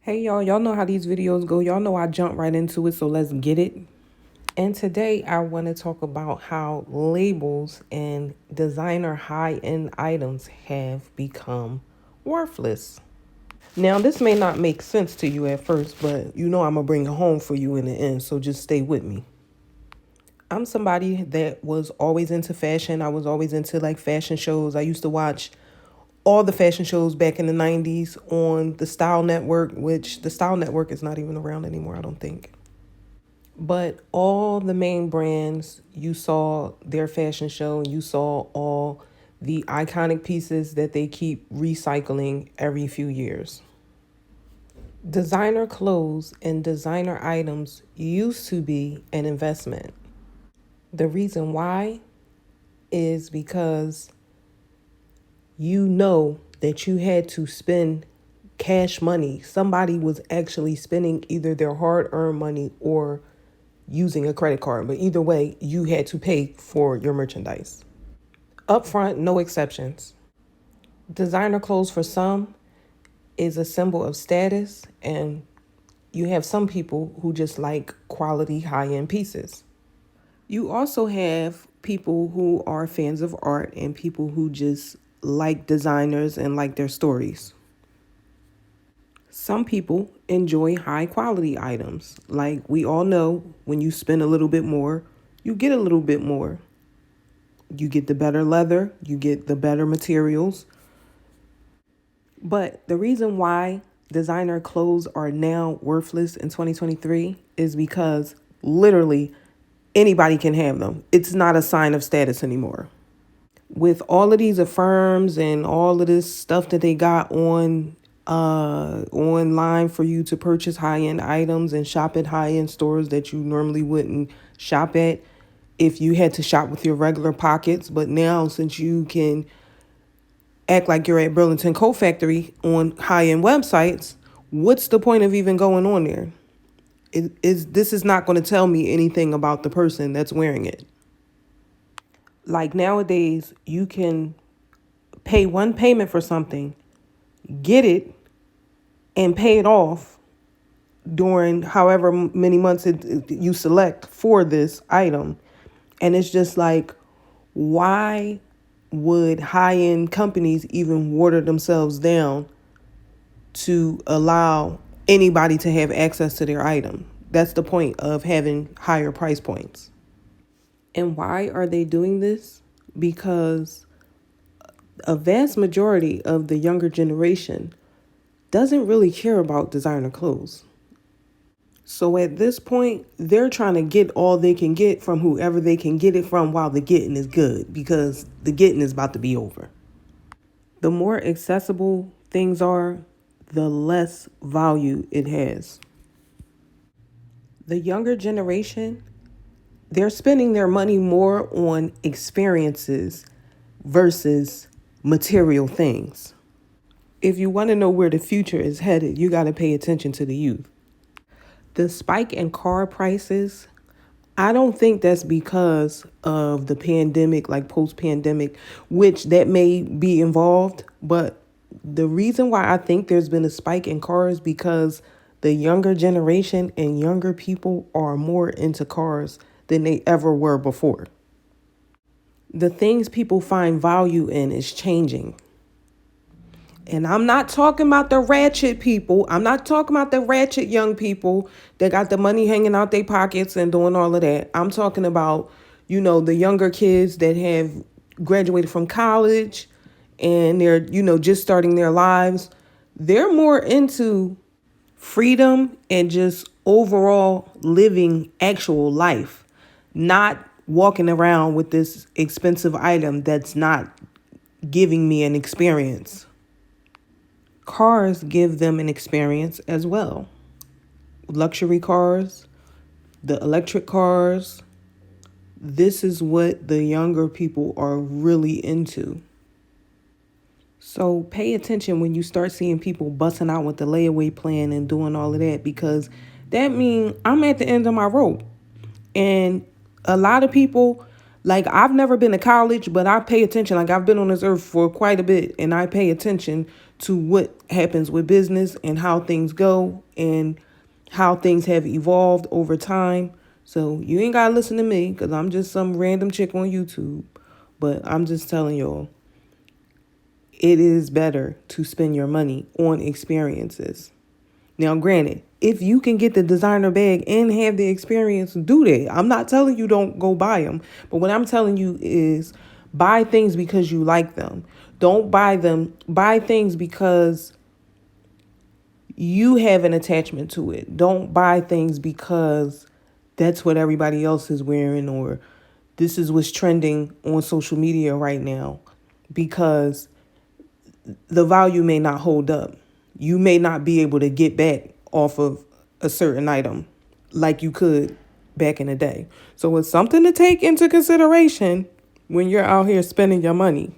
Hey y'all know how these videos go. Y'all know I jump right into it, so let's get it. And today I want to talk about how labels and designer high-end items have become worthless. Now, this may not make sense to you at first, but you know I'm going to bring it home for you in the end, so just stay with me. I'm somebody that was always into fashion. I was always into like fashion shows. I used to watch all the fashion shows back in the 90s on the Style Network, which the Style Network is not even around anymore, I don't think. But all the main brands, you saw their fashion show and you saw all the iconic pieces that they keep recycling every few years. Designer clothes and designer items used to be an investment. The reason why is because you know that you had to spend cash money. Somebody was actually spending either their hard-earned money or using a credit card. But either way, you had to pay for your merchandise. Upfront, no exceptions. Designer clothes for some is a symbol of status, and you have some people who just like quality high-end pieces. You also have people who are fans of art and people who just like designers and like their stories. Some people enjoy high quality items. Like we all know, when you spend a little bit more, you get a little bit more. You get the better leather, you get the better materials. But the reason why designer clothes are now worthless in 2023 is because literally anybody can have them. It's not a sign of status anymore. With all of these affirms and all of this stuff that they got on online for you to purchase high-end items and shop at high-end stores that you normally wouldn't shop at if you had to shop with your regular pockets. But now, since you can act like you're at Burlington Coat Factory on high-end websites, what's the point of even going on there? This is not going to tell me anything about the person that's wearing it. Like nowadays, you can pay one payment for something, get it, and pay it off during however many months you select for this item. And it's just like, why would high-end companies even water themselves down to allow anybody to have access to their item? That's the point of having higher price points. And why are they doing this? Because a vast majority of the younger generation doesn't really care about designer clothes. So at this point, they're trying to get all they can get from whoever they can get it from while the getting is good, because the getting is about to be over. The more accessible things are, the less value it has. The younger generation, they're spending their money more on experiences versus material things. If you want to know where the future is headed, you got to pay attention to the youth. The spike in car prices, I don't think that's because of the pandemic, like post-pandemic, which that may be involved. But the reason why I think there's been a spike in cars because the younger generation and younger people are more into cars than they ever were before. The things people find value in is changing. And I'm not talking about the ratchet people. I'm not talking about the ratchet young people that got the money hanging out their pockets and doing all of that. I'm talking about, the younger kids that have graduated from college and they're, just starting their lives. They're more into freedom and just overall living actual life, not walking around with this expensive item that's not giving me an experience. Cars give them an experience as well. Luxury cars, the electric cars, this is what the younger people are really into. So pay attention when you start seeing people busting out with the layaway plan and doing all of that, because that means I'm at the end of my rope. And a lot of people, like, I've never been to college, but I pay attention. Like, I've been on this earth for quite a bit, and I pay attention to what happens with business and how things go and how things have evolved over time. So you ain't gotta listen to me because I'm just some random chick on YouTube. But I'm just telling y'all, it is better to spend your money on experiences. Now, granted, if you can get the designer bag and have the experience, do that. I'm not telling you don't go buy them. But what I'm telling you is buy things because you like them. Don't buy them. Buy things because you have an attachment to it. Don't buy things because that's what everybody else is wearing or this is what's trending on social media right now, because the value may not hold up. You may not be able to get back off of a certain item like you could back in the day. So it's something to take into consideration when you're out here spending your money.